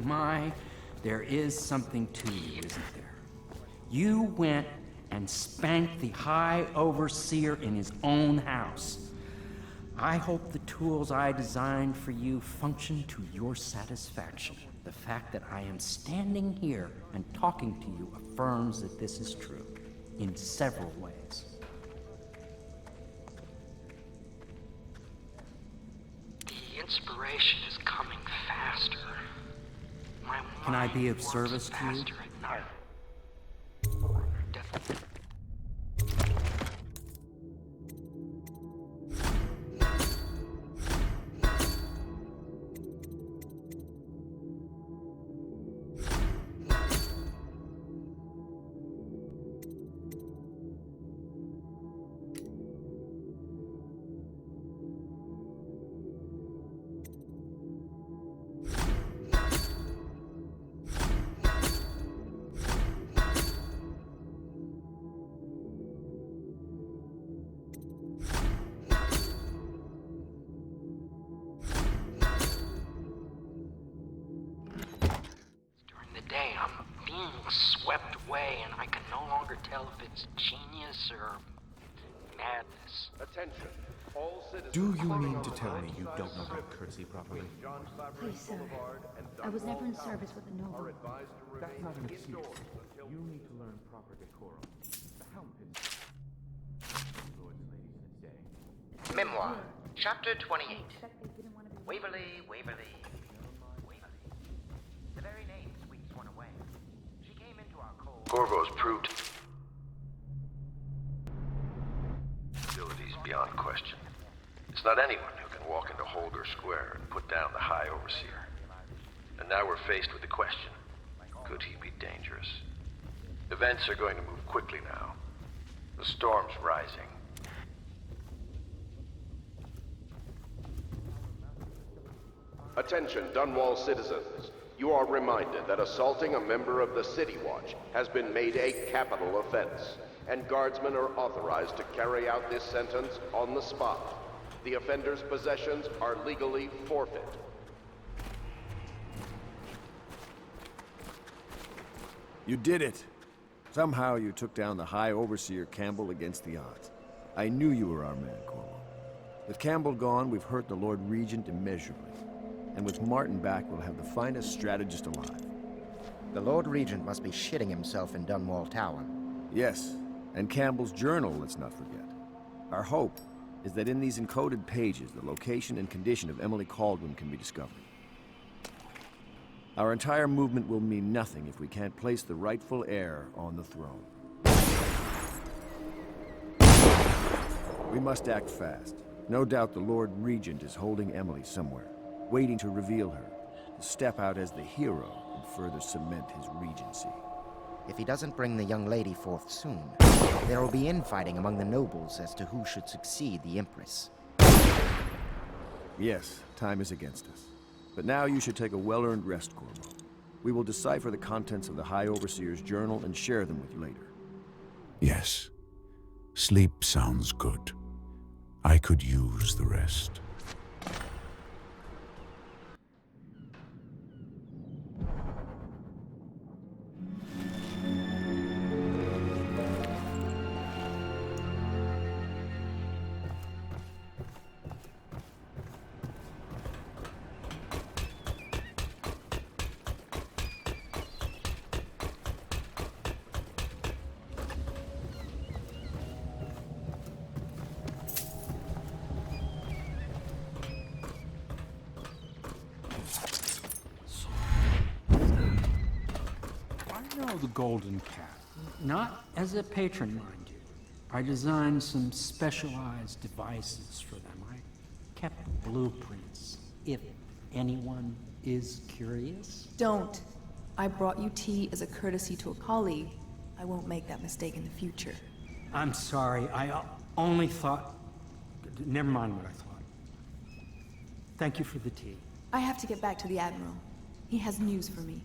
My, there is something to you, isn't there? You went and spanked the High Overseer in his own house. I hope the tools I designed for you function to your satisfaction. The fact that I am standing here and talking to you affirms that this is true, in several ways. The inspiration is coming faster. Can I be of service to you? Swept away, and I can no longer tell if it's genius or madness. Attention, all citizens. Do you mean to tell me you don't know how to curtsy properly? Please, sir. I was never in service with a noble. That's not an excuse. You need to learn proper decorum. The Hound pits. Lords and ladies in its day. Memoir, Chapter 28. Waverly, Waverly, Waverly. The very name sweeps one away. She came into our cold... Corvo's proved abilities beyond question. It's not anyone who can walk into Holger Square and put down the High Overseer. And now we're faced with the question, could he be dangerous? Events are going to move quickly now. The storm's rising. Attention, Dunwall citizens. You are reminded that assaulting a member of the City Watch has been made a capital offense, and guardsmen are authorized to carry out this sentence on the spot. The offender's possessions are legally forfeit. You did it. Somehow you took down the High Overseer Campbell against the odds. I knew you were our man, Corvo. With Campbell gone, we've hurt the Lord Regent immeasurably. And with Martin back, we'll have the finest strategist alive. The Lord Regent must be shitting himself in Dunwall Tower. Yes, and Campbell's journal, let's not forget. Our hope is that in these encoded pages, the location and condition of Emily Kaldwin can be discovered. Our entire movement will mean nothing if we can't place the rightful heir on the throne. We must act fast. No doubt the Lord Regent is holding Emily somewhere, waiting to reveal her, to step out as the hero and further cement his regency. If he doesn't bring the young lady forth soon, there will be infighting among the nobles as to who should succeed the Empress. Yes, time is against us. But now you should take a well-earned rest, Corvo. We will decipher the contents of the High Overseer's journal and share them with you later. Yes. Sleep sounds good. I could use the rest. The Golden Cat. Not as a patron, mind you. I designed some specialized devices for them. I kept blueprints, if anyone is curious. Don't. I brought you tea as a courtesy to a colleague. I won't make that mistake in the future. I'm sorry, I only thought... Never mind what I thought. Thank you for the tea. I have to get back to the Admiral. He has news for me.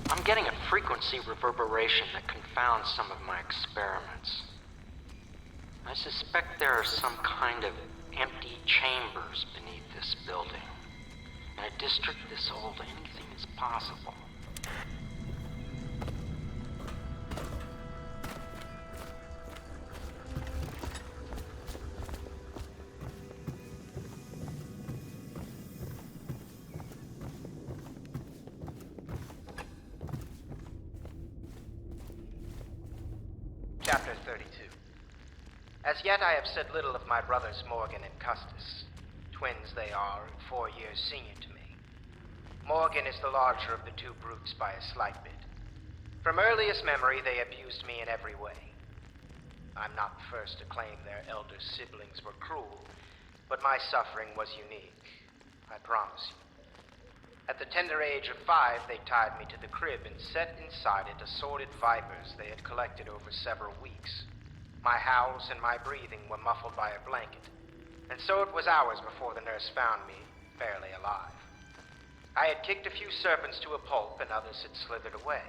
I'm getting a frequency reverberation that confounds some of my experiments. I suspect there are some kind of empty chambers beneath this building. In a district this old, anything is possible. Chapter 32. As yet I have said little of my brothers Morgan and Custis. Twins they are, and 4 years senior to me. Morgan is the larger of the two brutes by a slight bit. From earliest memory, they abused me in every way. I'm not the first to claim their elder siblings were cruel, but my suffering was unique, I promise you. At the tender age of 5, they tied me to the crib and set inside it assorted vipers they had collected over several weeks. My howls and my breathing were muffled by a blanket, and so it was hours before the nurse found me, barely alive. I had kicked a few serpents to a pulp and others had slithered away,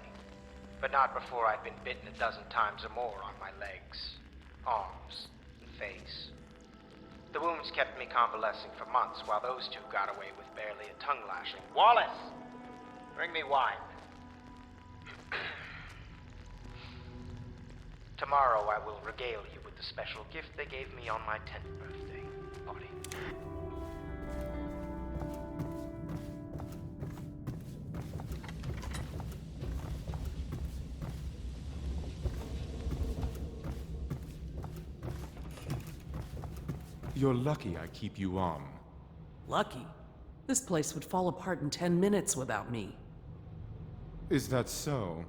but not before I'd been bitten a dozen times or more on my legs, arms, and face. The wounds kept me convalescing for months while those two got away with barely a tongue lashing. Wallace! Bring me wine. Tomorrow I will regale you with the special gift they gave me on my 10th birthday party. You're lucky I keep you on. Lucky? This place would fall apart in 10 minutes without me. Is that so?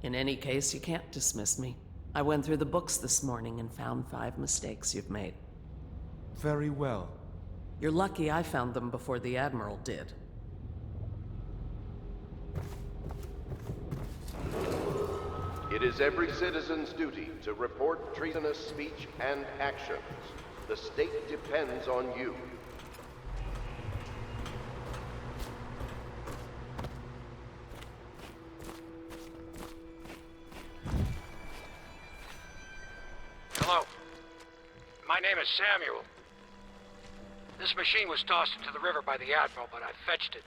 In any case, you can't dismiss me. I went through the books this morning and found 5 mistakes you've made. Very well. You're lucky I found them before the Admiral did. It is every citizen's duty to report treasonous speech and actions. The state depends on you. Hello. My name is Samuel. This machine was tossed into the river by the Admiral, but I fetched it.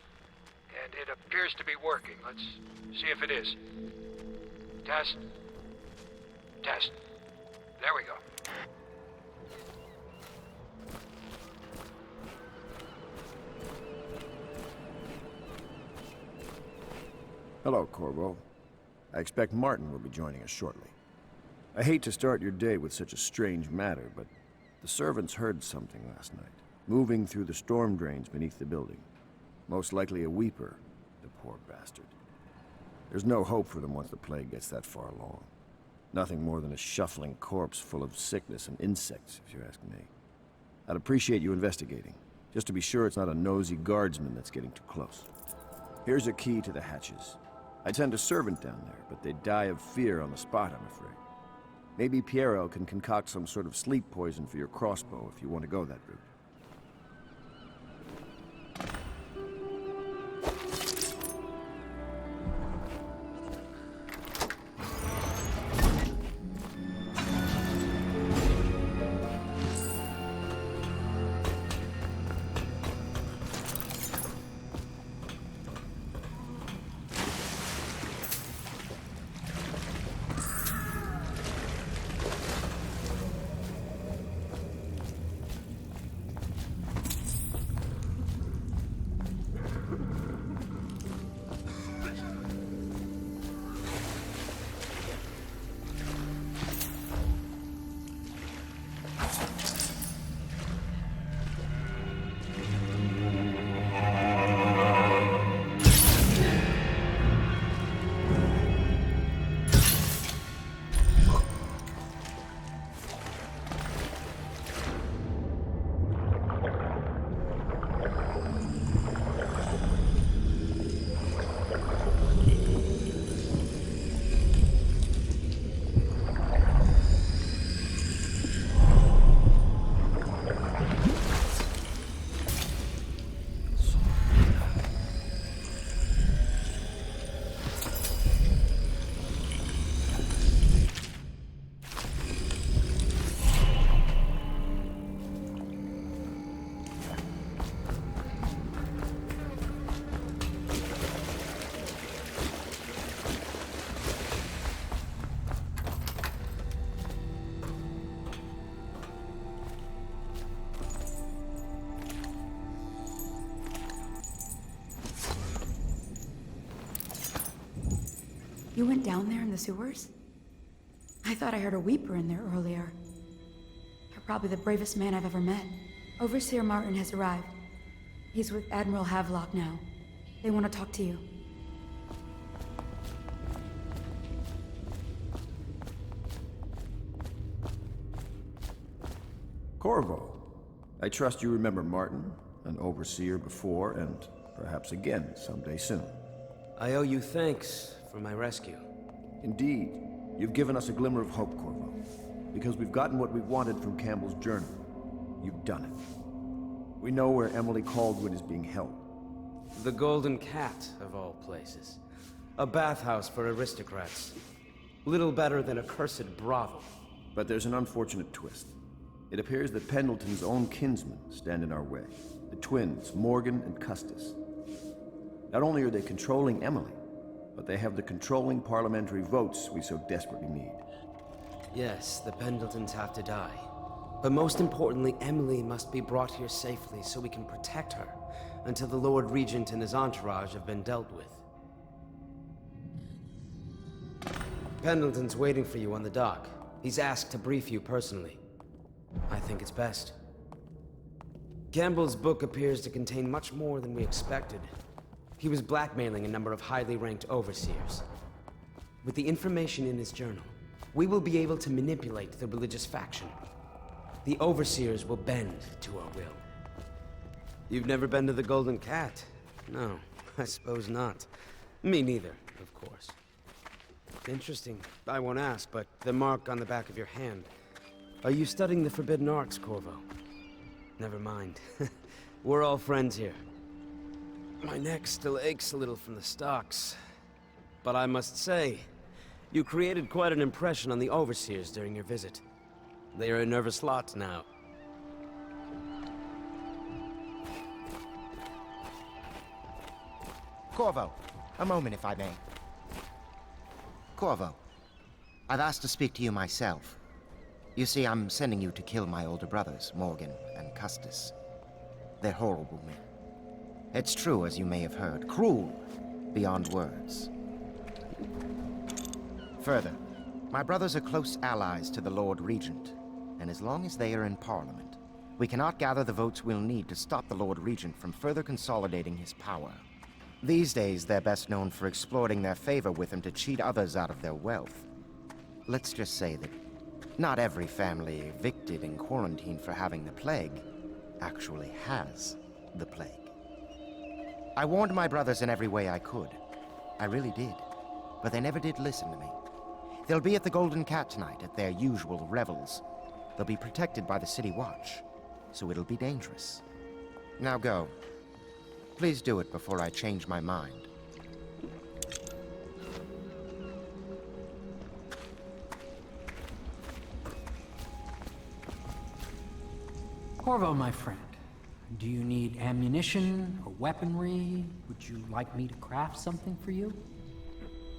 And it appears to be working. Let's see if it is. Test. Test. There we go. Hello, Corvo. I expect Martin will be joining us shortly. I hate to start your day with such a strange matter, but the servants heard something last night, moving through the storm drains beneath the building. Most likely a weeper, the poor bastard. There's no hope for them once the plague gets that far along. Nothing more than a shuffling corpse full of sickness and insects, if you ask me. I'd appreciate you investigating, just to be sure it's not a nosy guardsman that's getting too close. Here's a key to the hatches. I'd send a servant down there, but they'd die of fear on the spot, I'm afraid. Maybe Piero can concoct some sort of sleep poison for your crossbow if you want to go that route. You went down there in the sewers? I thought I heard a weeper in there earlier. You're probably the bravest man I've ever met. Overseer Martin has arrived. He's with Admiral Havelock now. They want to talk to you. Corvo, I trust you remember Martin, an overseer before, and perhaps again someday soon. I owe you thanks for my rescue. Indeed. You've given us a glimmer of hope, Corvo. Because we've gotten what we wanted from Campbell's journal. You've done it. We know where Emily Caldwin is being held. The Golden Cat, of all places. A bathhouse for aristocrats. Little better than a cursed brothel. But there's an unfortunate twist. It appears that Pendleton's own kinsmen stand in our way. The twins, Morgan and Custis. Not only are they controlling Emily, but they have the controlling parliamentary votes we so desperately need. Yes, the Pendletons have to die. But most importantly, Emily must be brought here safely so we can protect her until the Lord Regent and his entourage have been dealt with. Pendleton's waiting for you on the dock. He's asked to brief you personally. I think it's best. Campbell's book appears to contain much more than we expected. He was blackmailing a number of highly ranked overseers. With the information in his journal, we will be able to manipulate the religious faction. The overseers will bend to our will. You've never been to the Golden Cat? No, I suppose not. Me neither, of course. Interesting. I won't ask, but the mark on the back of your hand. Are you studying the Forbidden Arts, Corvo? Never mind. We're all friends here. My neck still aches a little from the stocks. But I must say, you created quite an impression on the overseers during your visit. They are a nervous lot now. Corvo, a moment if I may. Corvo, I've asked to speak to you myself. You see, I'm sending you to kill my older brothers, Morgan and Custis. They're horrible men. It's true, as you may have heard, cruel beyond words. Further, my brothers are close allies to the Lord Regent, and as long as they are in Parliament, we cannot gather the votes we'll need to stop the Lord Regent from further consolidating his power. These days, they're best known for exploiting their favor with him to cheat others out of their wealth. Let's just say that not every family evicted and quarantined for having the plague actually has the plague. I warned my brothers in every way I could. I really did. But they never did listen to me. They'll be at the Golden Cat tonight at their usual revels. They'll be protected by the City Watch, so it'll be dangerous. Now go. Please do it before I change my mind. Corvo, my friend, do you need ammunition or weaponry? Would you like me to craft something for you?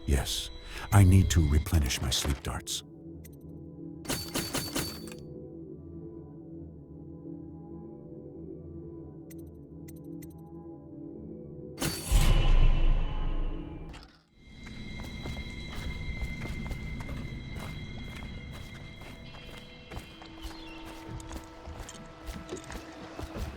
Yes, I need to replenish my sleep darts.